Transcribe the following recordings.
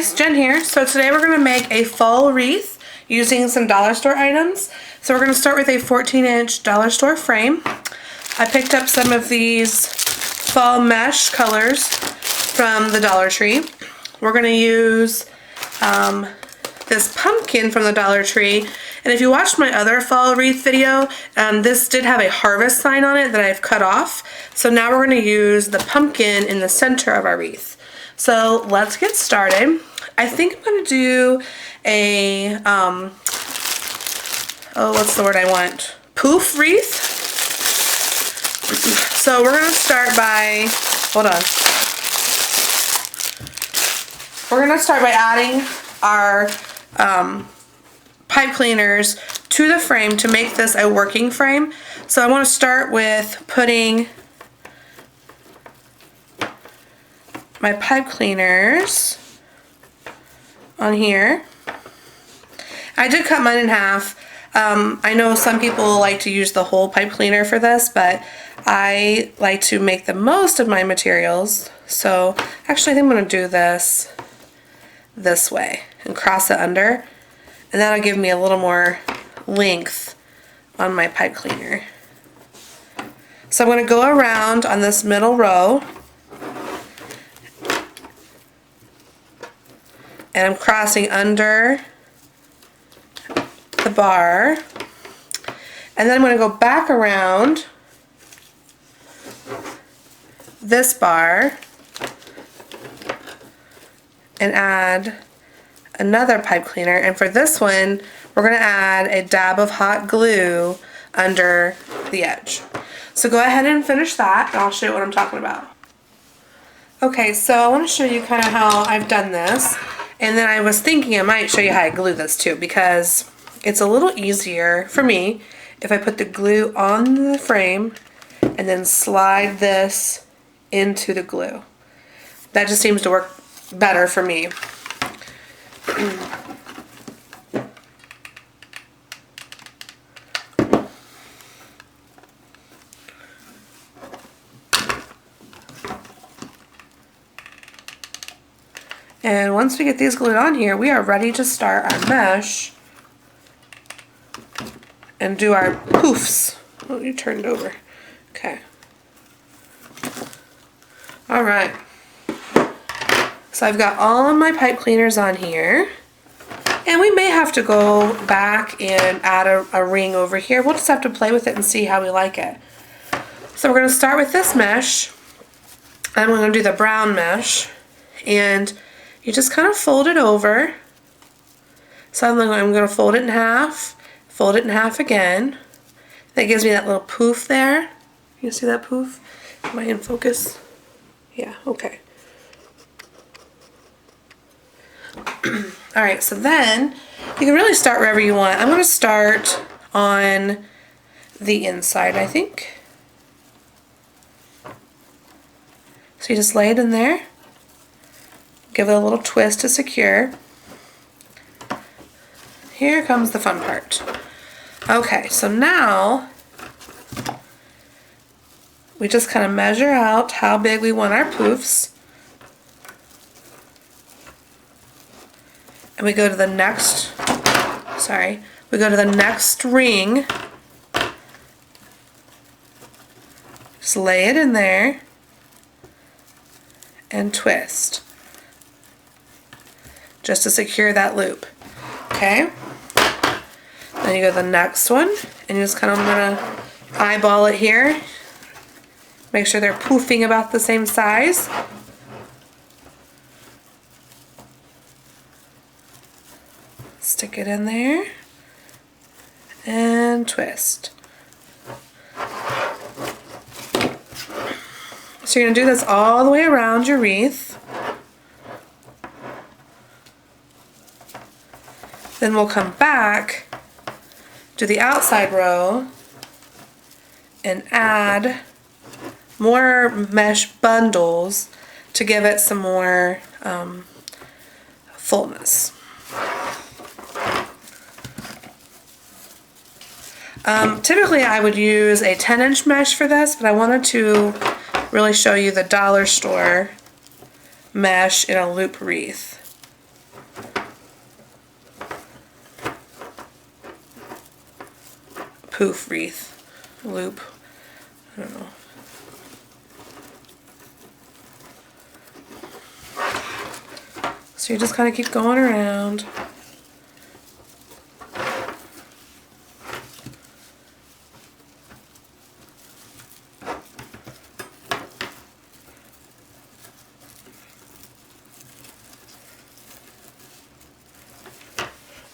guys, Jen here. So today we're going to make a fall wreath using some dollar store items. So we're going to start with a 14-inch dollar store frame. I picked up some of these fall mesh colors from the Dollar Tree. We're going to use this pumpkin from the Dollar Tree. And if you watched my other fall wreath video, this did have a harvest sign on it that I've cut off. So now we're going to use the pumpkin in the center of our wreath. So let's get started. I think I'm going to do a, what's the word I want? Poof wreath. So we're going to start by, hold on. We're going to start by adding our pipe cleaners to the frame to make this a working frame. So I want to start with putting my pipe cleaners on here. I did cut mine in half. I know some people like to use the whole pipe cleaner for this, but I like to make the most of my materials. So actually I think I'm going to do this way and cross it under, and that'll give me a little more length on my pipe cleaner. So I'm going to go around on this middle row, and I'm crossing under the bar, and then I'm going to go back around this bar and add another pipe cleaner. And for this one, we're going to add a dab of hot glue under the edge. So go ahead and finish that, and I'll show you what I'm talking about. Okay, so I want to show you kind of how I've done this. And then I was thinking I might show you how I glue this too, because it's a little easier for me if I put the glue on the frame and then slide this into the glue. That just seems to work better for me. And once we get these glued on here, we are ready to start our mesh and do our poofs. Oh, you turned over. Okay. All right. So I've got all of my pipe cleaners on here, and we may have to go back and add a ring over here. We'll just have to play with it and see how we like it. So we're going to start with this mesh. I'm going to do the brown mesh, and you just kind of fold it over. So I'm going to fold it in half again. That gives me that little poof there. You see that poof? Am I in focus? Yeah, okay. Alright, so then you can really start wherever you want. I'm going to start on the inside, I think. So you just lay it in there. Give it a little twist to secure. Here comes the fun part. Okay, so now we just kind of measure out how big we want our poofs. And we go to the next, we go to the next ring. Just lay it in there and twist, just to secure that loop. Okay? Then you go to the next one, and you just kind of want to eyeball it here. Make sure they're poofing about the same size. Stick it in there and twist. So you're going to do this all the way around your wreath. Then we'll come back to the outside row and add more mesh bundles to give it some more fullness. Typically I would use a 10-inch mesh for this, but I wanted to really show you the dollar store mesh in a loop wreath. poof wreath loop. I don't know. So you just kind of keep going around.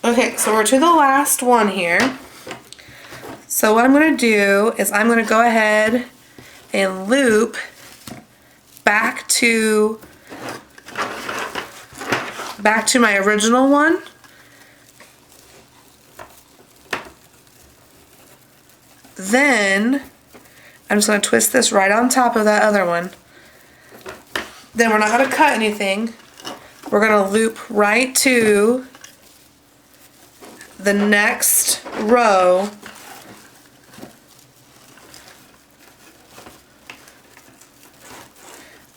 Okay, so we're to the last one here. So what I'm going to do is I'm going to go ahead and loop back to my original one. Then I'm just going to twist this right on top of that other one. Then we're not going to cut anything. We're going to loop right to the next row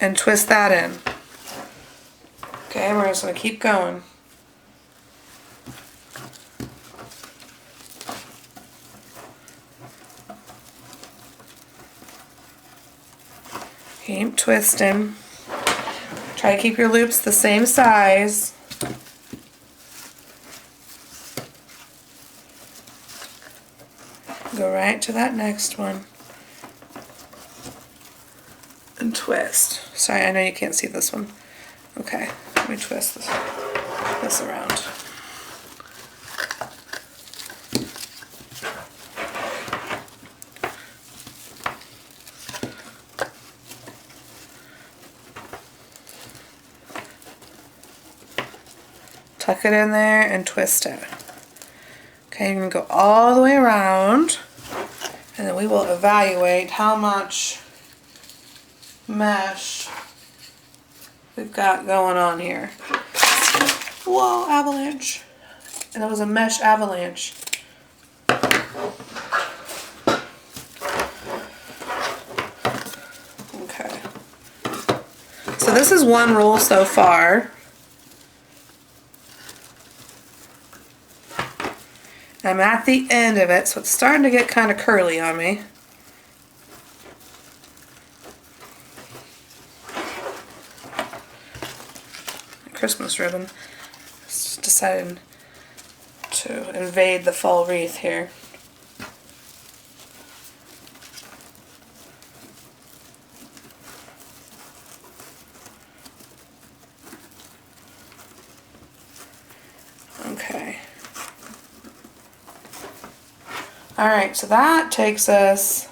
and twist that in. Okay, we're just going to keep going. Keep twisting. Try to keep your loops the same size. Go right to that next one and twist. Sorry, I know you can't see this one. Okay, let me twist this around. Tuck it in there and twist it. Okay, you're going to go all the way around, and then we will evaluate how much mesh we've got going on here. Whoa, avalanche. And that was a mesh avalanche. Okay. So this is one roll so far. I'm at the end of it, so it's starting to get kind of curly on me. Christmas ribbon. Just decided to invade the fall wreath here. Okay. Alright, so that takes us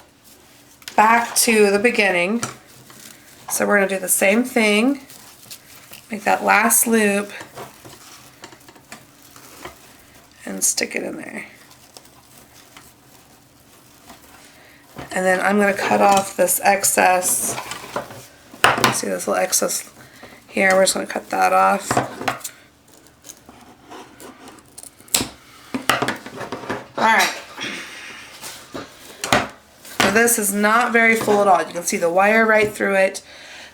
back to the beginning. So we're going to do the same thing. Make that last loop and stick it in there. And then I'm going to cut off this excess. See this little excess here? We're just going to cut that off. Alright. This is not very full at all. You can see the wire right through it.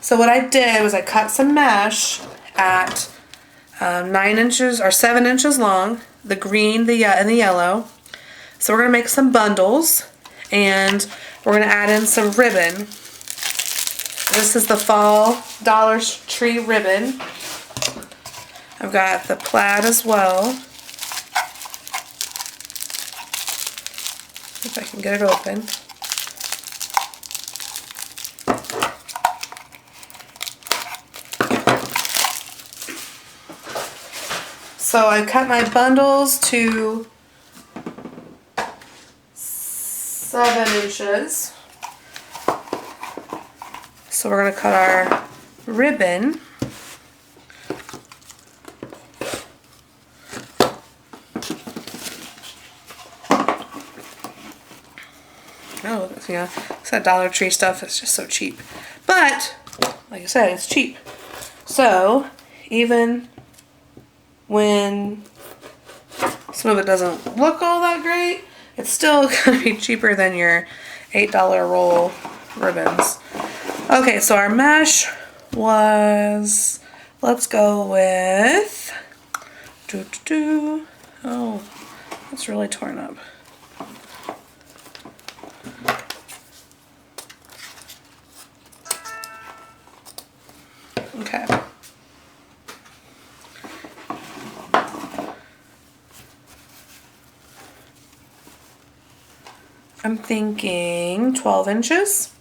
So what I did was I cut some mesh at 9 inches or 7 inches long, the green, and the yellow. So we're going to make some bundles, and we're going to add in some ribbon. This is the fall Dollar Tree ribbon. I've got the plaid as well. If I can get it open. So I cut my bundles to 7 inches. So we're going to cut our ribbon. Oh, yeah, it's that Dollar Tree stuff. It's just so cheap. But, like I said, it's cheap. So, even when some of it doesn't look all that great, it's still going to be cheaper than your $8 roll ribbons. Okay, so our mesh was, let's go with, oh, that's really torn up. I'm thinking 12 inches.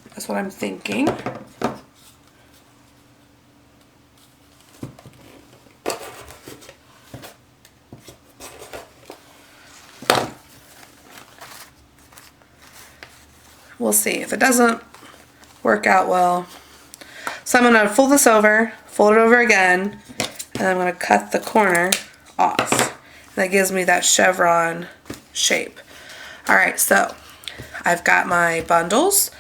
That's what I'm thinking. We'll see if it doesn't work out well. So I'm going to fold this over, fold it over again, and I'm going to cut the corner off. And that gives me that chevron shape. Alright, so I've got my bundles.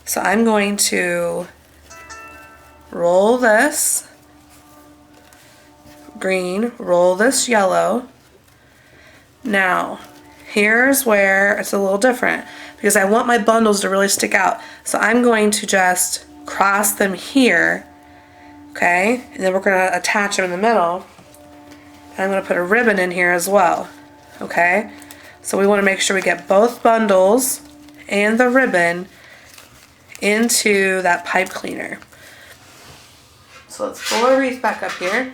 So I'm going to roll this green, roll this yellow. Now, here's where it's a little different because I want my bundles to really stick out. So I'm going to just cross them here, okay? And then we're going to attach them in the middle. And I'm going to put a ribbon in here as well, okay? So we want to make sure we get both bundles and the ribbon into that pipe cleaner. So let's pull our wreath back up here.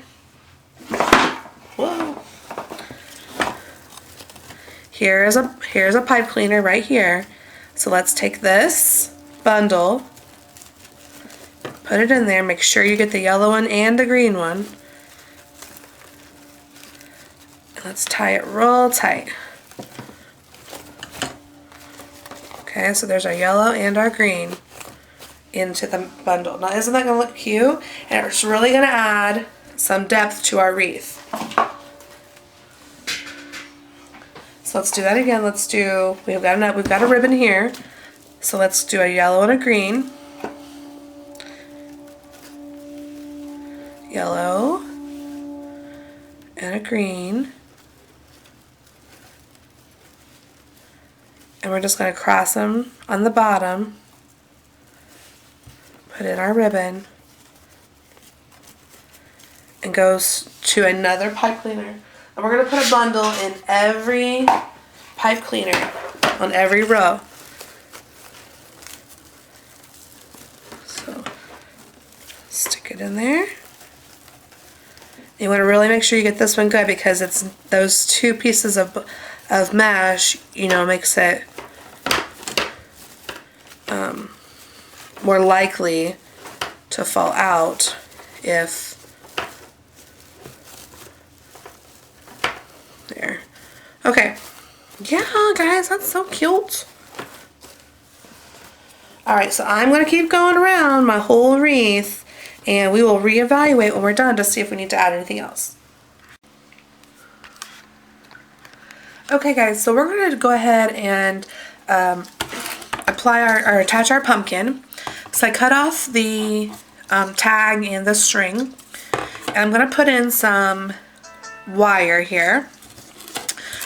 Whoa. Here's a pipe cleaner right here. So let's take this bundle, put it in there, make sure you get the yellow one and the green one. And let's tie it real tight. Okay, so there's our yellow and our green into the bundle. Now isn't that going to look cute? And it's really going to add some depth to our wreath. So let's do that again. We've got a ribbon here. So let's do a yellow and a green. Yellow and a green. And we're just going to cross them on the bottom. Put in our ribbon. And goes to another pipe cleaner. And we're going to put a bundle in every pipe cleaner on every row. So stick it in there. You want to really make sure you get this one good because it's those two pieces of mesh, you know, makes it more likely to fall out if there. Okay. Yeah, guys, that's so cute. Alright, so I'm going to keep going around my whole wreath, and we will reevaluate when we're done to see if we need to add anything else. Okay, guys, so we're going to go ahead and apply or attach our pumpkin. So I cut off the tag and the string, and I'm going to put in some wire here.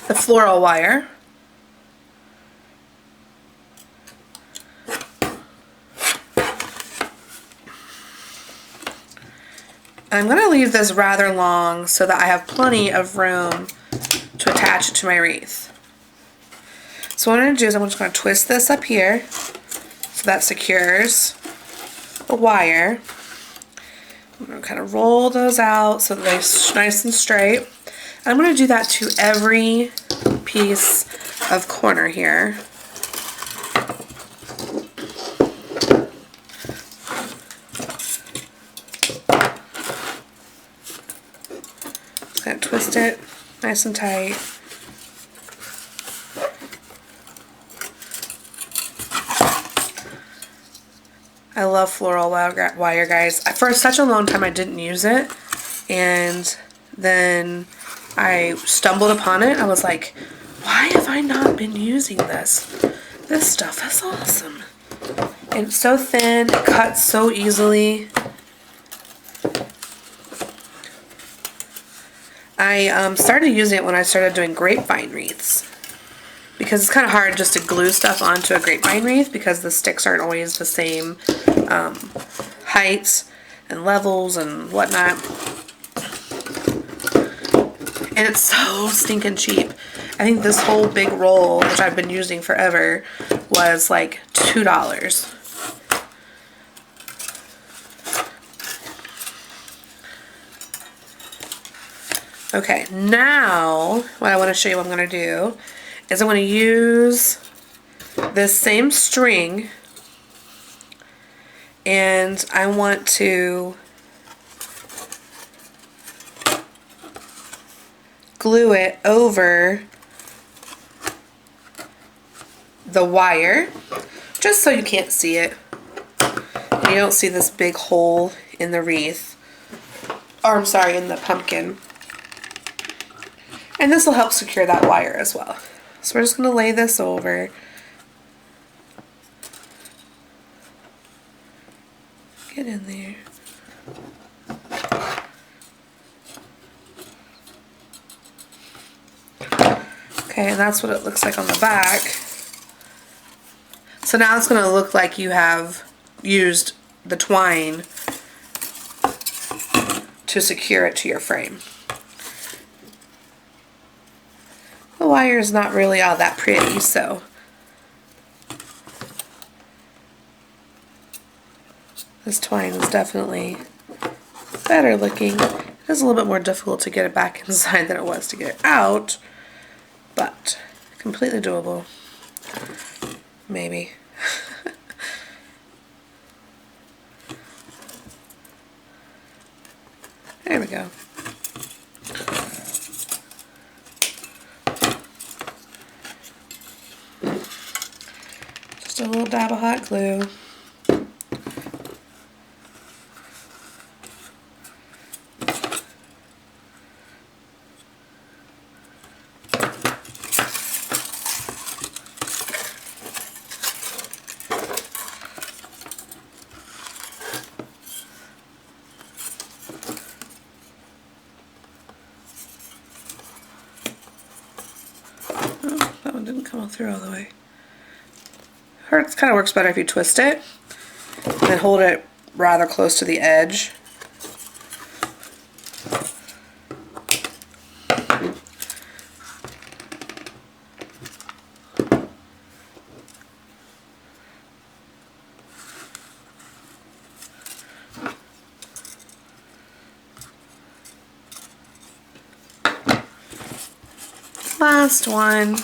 The floral wire. I'm going to leave this rather long so that I have plenty of room to attach it to my wreath. So what I'm going to do is I'm just going to twist this up here so that secures the wire. I'm going to kind of roll those out so that they're nice and straight. I'm going to do that to every piece of corner here. Just going to twist it nice and tight. I love floral wire, guys. For such a long time I didn't use it, and then I stumbled upon it. I was like, why have I not been using this? This stuff is awesome. And it's so thin, it cuts so easily. I started using it when I started doing grapevine wreaths, because it's kind of hard just to glue stuff onto a grapevine wreath because the sticks aren't always the same heights and levels and whatnot. And it's so stinking cheap. I think this whole big roll, which I've been using forever, was like $2. Okay, now what I want to show you what I'm going to do is I'm going to use this same string and I want to glue it over the wire, just so you can't see it. You don't see this big hole in the wreath, or I'm sorry, in the pumpkin. And this will help secure that wire as well. So we're just going to lay this over. Get in there. Okay, and that's what it looks like on the back. So now it's going to look like you have used the twine to secure it to your frame. The wire is not really all that pretty, so this twine is definitely better looking. It is a little bit more difficult to get it back inside than it was to get it out, but completely doable. Maybe. There we go. Just a little dab of hot glue. That one didn't come through all the way. It kind of works better if you twist it and hold it rather close to the edge. Last one.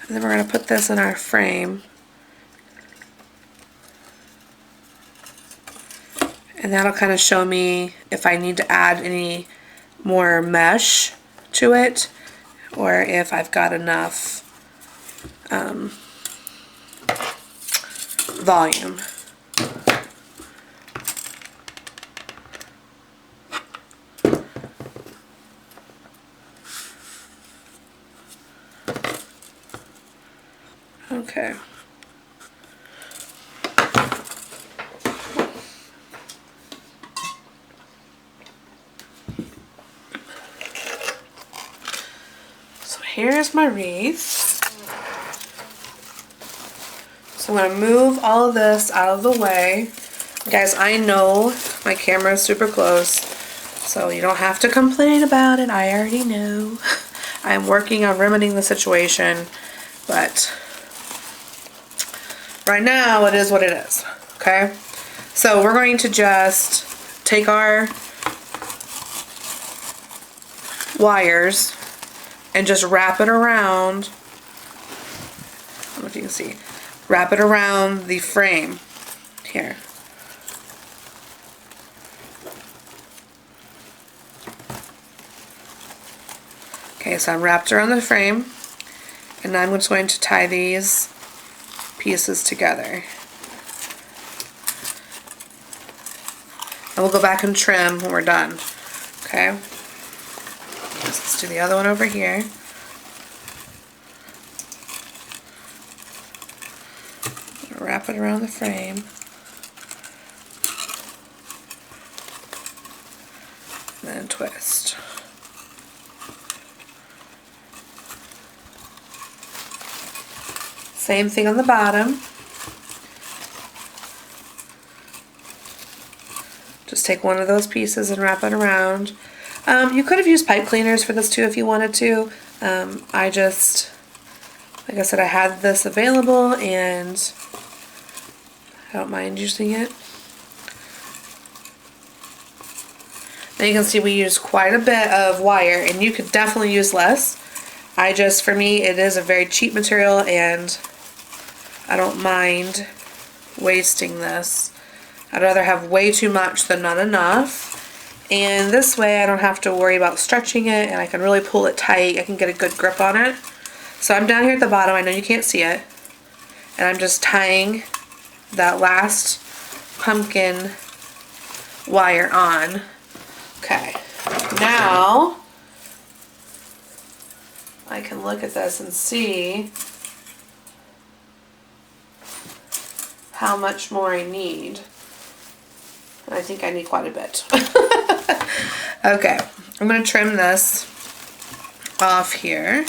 And then we're going to put this in our frame. And that'll kind of show me if I need to add any more mesh to it or if I've got enough volume. Okay. So here's my wreath. So I'm going to move all of this out of the way. Guys, I know my camera is super close, so you don't have to complain about it. I already know. I'm working on remedying the situation, but right now it is what it is, okay? So we're going to just take our wires and just wrap it around, I don't know if you can see, wrap it around the frame here. Okay, so I'm wrapped around the frame, and now I'm just going to tie these pieces together. And we'll go back and trim when we're done. Okay? Let's do the other one over here. Wrap it around the frame. And then twist. Same thing on the bottom. Just take one of those pieces and wrap it around. You could have used pipe cleaners for this too if you wanted to. I just, like I said, I had this available and I don't mind using it. Now you can see we used quite a bit of wire, and you could definitely use less. For me, it is a very cheap material and I don't mind wasting this. I'd rather have way too much than not enough. And this way I don't have to worry about stretching it and I can really pull it tight. I can get a good grip on it. So I'm down here at the bottom. I know you can't see it. And I'm just tying that last pumpkin wire on. Okay. Now I can look at this and see how much more I need. And I think I need quite a bit. Okay, I'm going to trim this off here.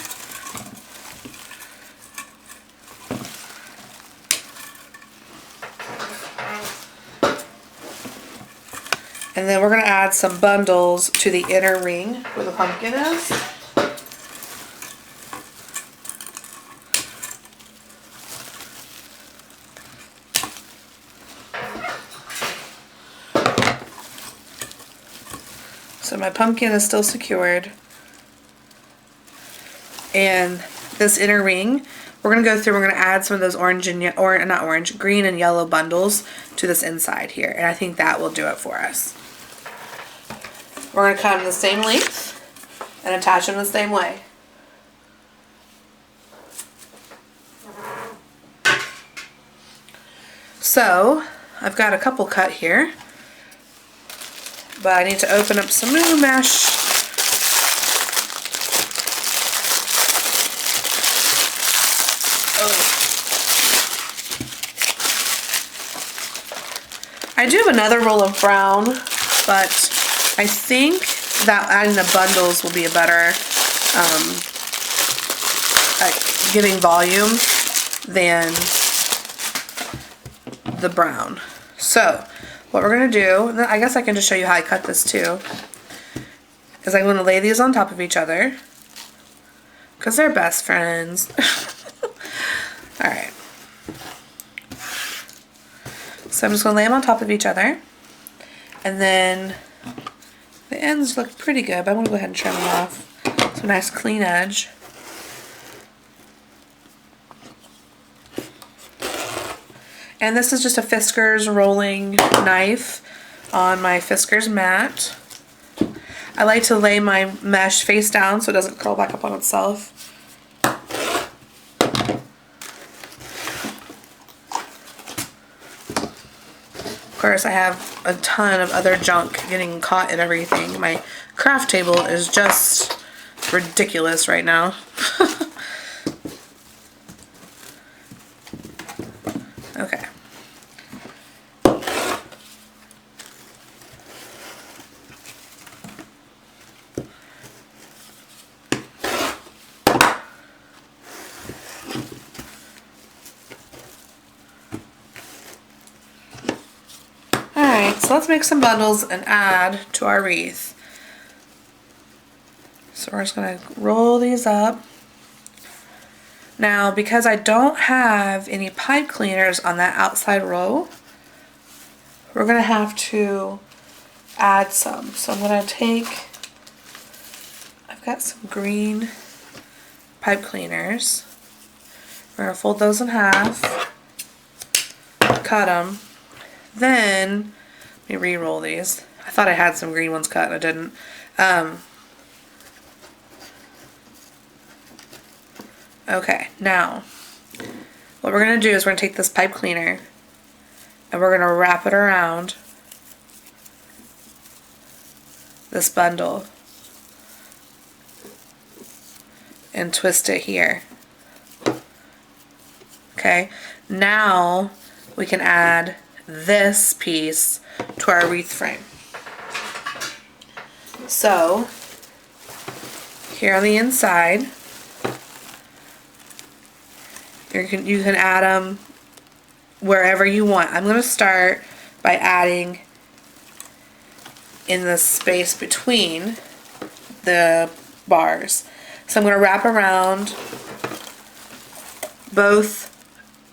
And then we're going to add some bundles to the inner ring where the pumpkin is. So my pumpkin is still secured. And this inner ring, we're going to go through, we're going to add some of those green and yellow bundles to this inside here. And I think that will do it for us. We're going to cut them the same length and attach them the same way. So I've got a couple cut here, but I need to open up some new mesh. I do have another roll of brown, but I think that adding the bundles will be a better at giving volume than the brown. So what we're going to do, I guess I can just show you how I cut this too, is I'm going to lay these on top of each other because they're best friends. Alright. So I'm just going to lay them on top of each other, and then the ends look pretty good, but I'm going to go ahead and trim them off. It's a nice clean edge. And this is just a Fiskars rolling knife on my Fiskars mat. I like to lay my mesh face down so it doesn't curl back up on itself. Of course, I have a ton of other junk getting caught in everything. My craft table is just ridiculous right now. Okay. So let's make some bundles and add to our wreath. So we're just going to roll these up. Now, because I don't have any pipe cleaners on that outside row, we're going to have to add some. So I'm going to take, I've got some green pipe cleaners. We're going to fold those in half, cut them, then let me re-roll these. I thought I had some green ones cut and I didn't. Okay, now what we're going to do is we're going to take this pipe cleaner and we're going to wrap it around this bundle and twist it here. Okay, now we can add this piece to our wreath frame. So here on the inside, you can add them wherever you want. I'm going to start by adding in the space between the bars. So I'm going to wrap around both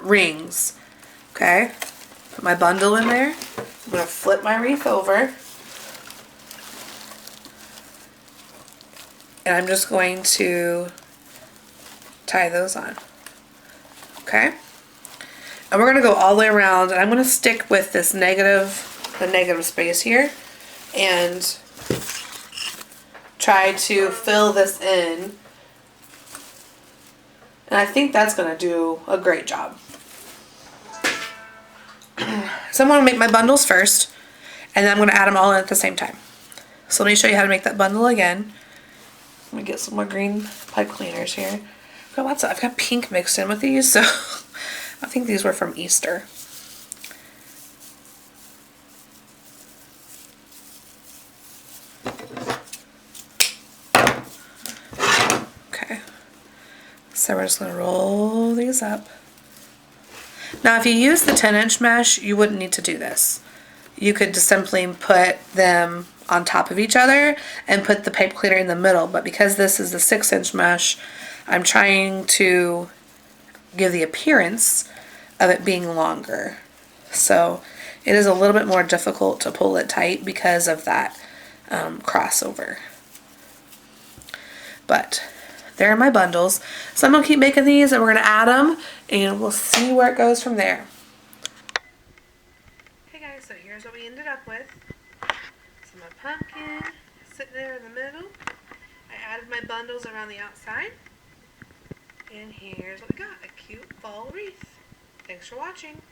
rings. Okay, put my bundle in there. I'm going to flip my wreath over. And I'm just going to tie those on. Okay? And we're going to go all the way around, and I'm going to stick with this the negative space here, and try to fill this in. And I think that's going to do a great job. So I'm going to make my bundles first, and then I'm going to add them all in at the same time. So let me show you how to make that bundle again. Let me get some more green pipe cleaners here. I've got pink mixed in with these, so I think these were from Easter. Okay, so we're just going to roll these up. Now if you use the 10-inch mesh, you wouldn't need to do this. You could just simply put them on top of each other and put the pipe cleaner in the middle, but because this is the 6-inch mesh, I'm trying to give the appearance of it being longer. So it is a little bit more difficult to pull it tight because of that crossover. But there are my bundles. So I'm going to keep making these, and we're going to add them, and we'll see where it goes from there. Okay guys, so here's what we ended up with. Some of pumpkin sitting there in the middle. I added my bundles around the outside. And here's what we got, a cute fall wreath. Thanks for watching.